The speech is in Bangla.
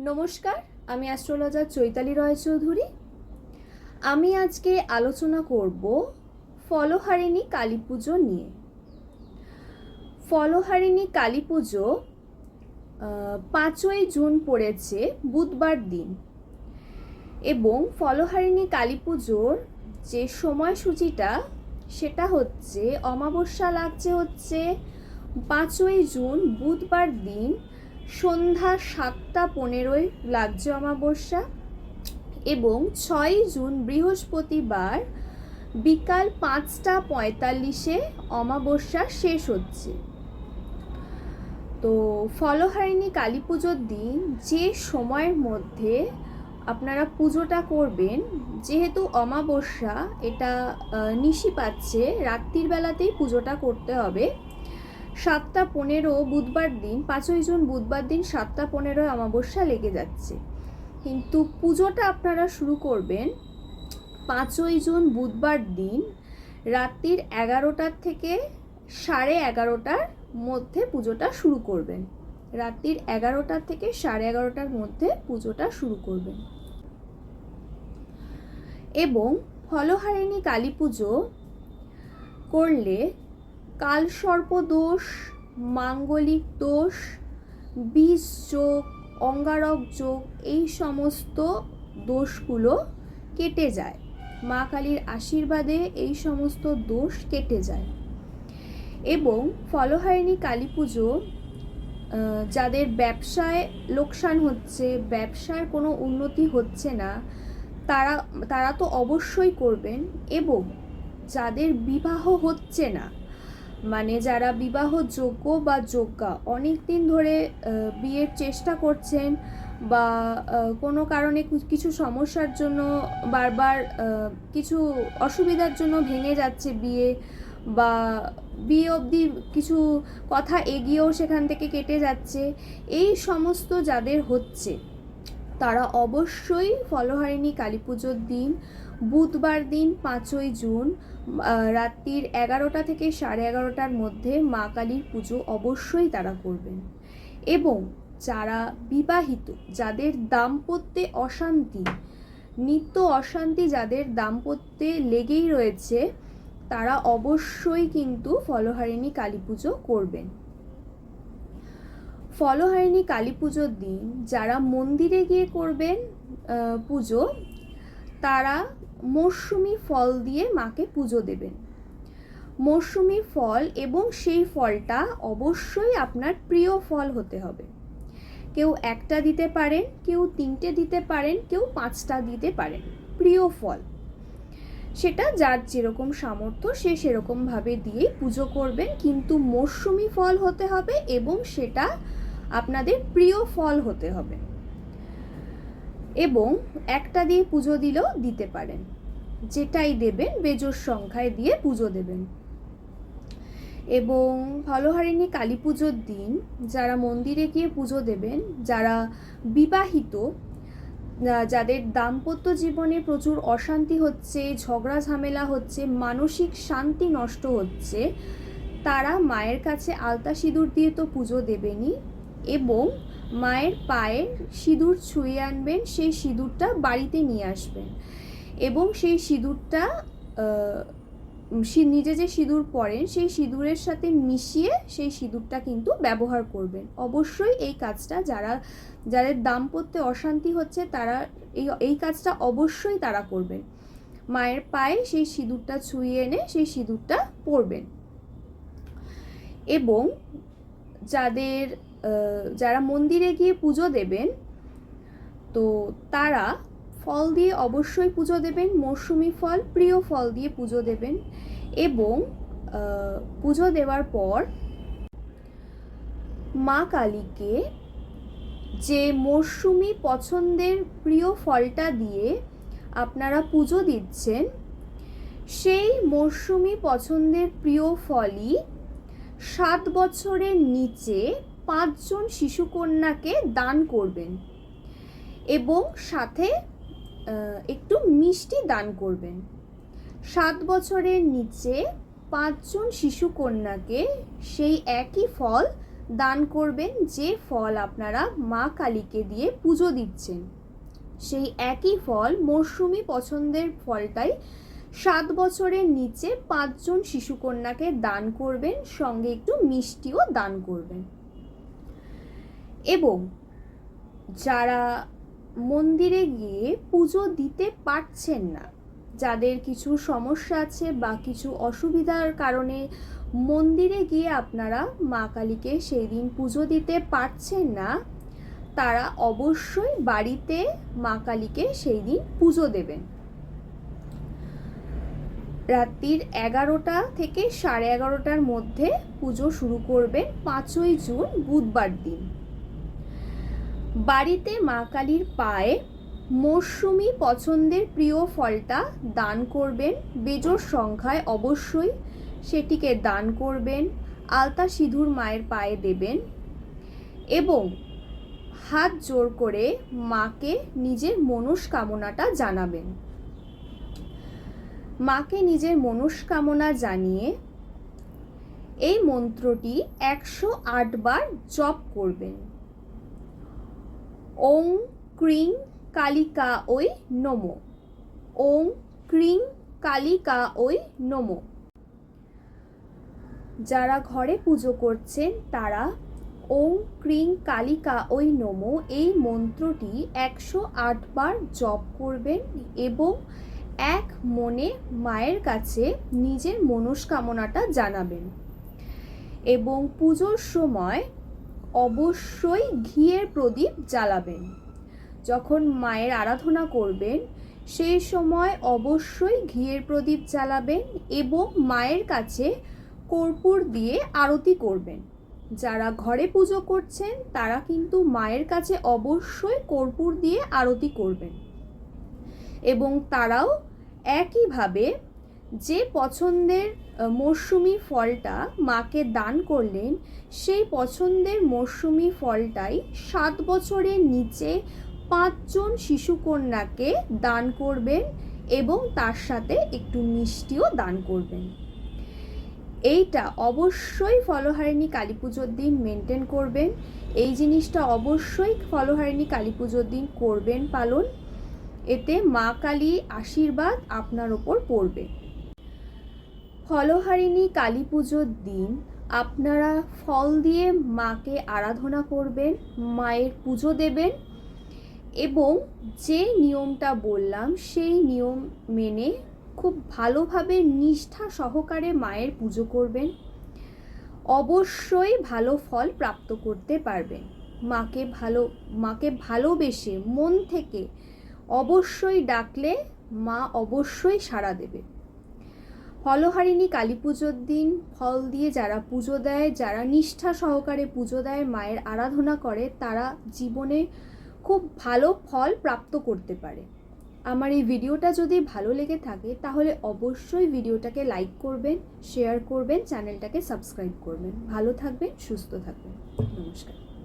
নমস্কার, আমি অ্যাস্ট্রোলজার চৈতালি রায়চৌধুরী। আমি আজকে আলোচনা করব ফলহারিণী কালী পুজো নিয়ে। ফলহারিণী কালী পুজো 5ই জুন পড়েছে বুধবার দিন, এবং ফলহারিণী কালী পুজোর যে সময়সূচিটা সেটা হচ্ছে অমাবস্যা লাগছে হচ্ছে 5ই জুন বুধবার দিন সন্ধ্যা 7:15 লাগছে অমাবস্যা, এবং 6ই জুন বৃহস্পতিবার বিকাল 5:45 অমাবস্যা শেষ হচ্ছে। তো ফলহারিণী কালী পুজোর দিন যে সময়ের মধ্যে আপনারা পুজোটা করবেন, যেহেতু অমাবস্যা এটা নিশি পাচ্ছে, রাত্রির বেলাতেই পুজোটা করতে হবে। 7:15 বুধবার দিন, 5ই জুন বুধবার দিন 7:15 অমাবস্যা লেগে যাচ্ছে, কিন্তু পুজোটা আপনারা শুরু করবেন 5ই জুন বুধবার দিন রাত্রির 11টা থেকে 11:30টার মধ্যে পুজোটা শুরু করবেন। রাত্রির 11টা থেকে 11:30টার মধ্যে পুজোটা শুরু করবেন। এবং ফলহারিণী কালী পুজো করলে কালসর্প দোষ, মাঙ্গলিক দোষ, বীজ যোগ, অঙ্গারক যোগ, এই সমস্ত দোষগুলো কেটে যায়। মা কালীর আশীর্বাদে এই সমস্ত দোষ কেটে যায়। এবং ফলহারিণী কালী পুজো যাদের ব্যবসায় লোকসান হচ্ছে, ব্যবসার কোনো উন্নতি হচ্ছে না, তারা তো অবশ্যই করবেন। এবং যাদের বিবাহ হচ্ছে না, মানে যারা বিবাহ যোগ্য বা যোগ্যা, অনেক দিন ধরে বিয়ের চেষ্টা করছেন বা কোনো কারণে কিছু সমস্যার জন্য বারবার কিছু অসুবিধার জন্য ভেঙে যাচ্ছে বিয়ে, বা বিয়ে অবধি কিছু কথা এগিয়েও সেখান থেকে কেটে যাচ্ছে, এই সমস্ত যাদের হচ্ছে তারা অবশ্যই ফলহারিণী কালী পুজোর দিন বুধবার দিন 5ই জুন রাত্রির 11টা থেকে 11:30টার মধ্যে মা কালীর পুজো অবশ্যই তারা করবেন। এবং যারা বিবাহিত, যাদের দাম্পত্যে অশান্তি, নিত্য অশান্তি যাদের দাম্পত্যে লেগেই রয়েছে, তারা অবশ্যই কিন্তু ফলহারিণী কালী পুজো করবেন। ফলহারিণী কালী পুজোর দিন যারা মন্দিরে গিয়ে করবেন পুজো, তারা মরশুমি ফল দিয়ে মাকে পুজো দেবেন। মরশুমি ফল, এবং সেই ফলটা অবশ্যই আপনার প্রিয় ফল হতে হবে। কেউ একটা দিতে পারেন, কেউ 3টে দিতে পারেন, কেউ 5টা দিতে পারেন। প্রিয় ফল সেটা যার যেরকম সামর্থ্য সে সেরকমভাবে দিয়েই পুজো করবেন, কিন্তু মরশুমি ফল হতে হবে এবং সেটা আপনাদের প্রিয় ফল হতে হবে। এবং একটা দিয়ে পুজো দিলেও দিতে পারেন, যেটাই দেবেন বেজোড় সংখ্যায় দিয়ে পুজো দেবেন। এবং ফলহারিণী কালী পুজোর দিন যারা মন্দিরে গিয়ে পুজো দেবেন, যারা বিবাহিত, যাদের দাম্পত্য জীবনে প্রচুর অশান্তি হচ্ছে, ঝগড়া ঝামেলা হচ্ছে, মানসিক শান্তি নষ্ট হচ্ছে, তারা মায়ের কাছে আলতা সিঁদুর দিয়ে তো পুজো দেবেনই, এবং মায়ের পায়ের সিঁদুর ছুঁয়ে আনবেন, সেই সিঁদুরটা বাড়িতে নিয়ে আসবেন, এবং সেই সিঁদুরটা নিজে যে সিঁদুর পরেন সেই সিঁদুরের সাথে মিশিয়ে সেই সিঁদুরটা কিন্তু ব্যবহার করবেন। অবশ্যই এই কাজটা যাদের দাম্পত্যে অশান্তি হচ্ছে তারা এই কাজটা অবশ্যই তারা করবেন। মায়ের পায়ে সেই সিঁদুরটা ছুঁয়ে এনে সেই সিঁদুরটা পরবেন। এবং যারা মন্দিরে গিয়ে পুজো দেবেন, তো তারা ফল দিয়ে অবশ্যই পুজো দেবেন, মরশুমি ফল, প্রিয় ফল দিয়ে পুজো দেবেন। এবং পুজো দেওয়ার পর মা কালীকে যে মরশুমি পছন্দের প্রিয় ফলটা দিয়ে আপনারা পুজো দিচ্ছেন, সেই মরশুমি পছন্দের প্রিয় ফলই 7 বছরের নিচে 5 জন শিশুকন্যাকে দান করবেন, এবং সাথে একটু মিষ্টি দান করবেন। 7 বছরের নিচে 5 জন শিশুকন্যাকে সেই একই ফল দান করবেন যে ফল আপনারা মা কালীকে দিয়ে পুজো দিচ্ছেন। সেই একই ফল, মরশুমি পছন্দের ফলটাই 7 বছরের নিচে 5 জন শিশুকন্যাকে দান করবেন, সঙ্গে একটু মিষ্টিও দান করবেন। এবং যারা মন্দিরে গিয়ে পুজো দিতে পারছেন না, যাদের কিছু সমস্যা আছে বা কিছু অসুবিধার কারণে মন্দিরে গিয়ে আপনারা মা কালীকে সেই দিন পুজো দিতে পারছেন না, তারা অবশ্যই বাড়িতে মা কালীকে সেই দিন পুজো দেবেন। রাত্রির 11টা থেকে 11:30টার মধ্যে পুজো শুরু করবেন 5ই জুন বুধবার দিন। বাড়িতে মা কালীর পায়ে মরশুমি পছন্দের প্রিয় ফলটা দান করবেন, বেজোড় সংখ্যায় অবশ্যই সেটিকে দান করবেন। আলতা সিঁদুর মায়ের পায়ে দেবেন এবং হাত জোড় করে মাকে নিজের মনস্কামনাটা জানাবেন। মাকে নিজের মনস্কামনা জানিয়ে এই মন্ত্রটি 108 বার জপ করবেন। ওং ক্রিং কালিকা ওই নমো, ওং ক্রিং কালিকা ওই নমো। যারা ঘরে পুজো করছেন তারা ওং ক্রিং কালিকা ওই নমো এই মন্ত্রটি 108 বার জপ করবেন এবং এক মনে মায়ের কাছে নিজের মনস্কামনাটা জানাবেন। এবং পুজোর সময় অবশ্যই ঘিয়ের প্রদীপ জ্বালাবেন। যখন মায়ের আরাধনা করবেন সেই সময় অবশ্যই ঘিয়ের প্রদীপ জ্বালাবেন এবং মায়ের কাছে কর্পূর দিয়ে আরতি করবেন। যারা ঘরে পুজো করছেন তারা কিন্তু মায়ের কাছে অবশ্যই কর্পূর দিয়ে আরতি করবেন এবং তারাও একইভাবে যে পছন্দের মরশুমি ফলটা মাকে দান করলেন সেই পছন্দের মরশুমি ফলটাই 7 বছরের নিচে 5 জন শিশুকন্যাকে দান করবেন এবং তার সাথে একটু মিষ্টিও দান করবেন। এইটা অবশ্যই ফলহারিণী কালী পুজোর দিন মেনটেন করবেন। এই জিনিসটা অবশ্যই ফলহারিণী কালী পুজোর দিন করবেন পালন। এতে মা কালীর আশীর্বাদ আপনার ওপর পড়বে। ফলহারিণী কালী পুজোর দিন আপনারা ফল দিয়ে মাকে আরাধনা করবেন, মায়ের পুজো দেবেন এবং যে নিয়মটা বললাম সেই নিয়ম মেনে খুব ভালোভাবে নিষ্ঠা সহকারে মায়ের পুজো করবেন। অবশ্যই ভালো ফল প্রাপ্ত করতে পারবেন। মাকে ভালোবেসে মন থেকে অবশ্যই ডাকলে মা অবশ্যই সাড়া দেবে। ফলহারিণী কালী পুজোর দিন ফল দিয়ে যারা পুজো দেয়, যারা নিষ্ঠা সহকারে পুজো দেয়, মায়ের আরাধনা করে, তারা জীবনে খুব ভালো ফল প্রাপ্ত করতে পারে। আমার এই ভিডিওটা যদি ভালো লেগে থাকে তাহলে অবশ্যই ভিডিওটাকে লাইক করবেন, শেয়ার করবেন, চ্যানেলটাকে সাবস্ক্রাইব করবেন। ভালো থাকবেন, সুস্থ থাকবেন। নমস্কার।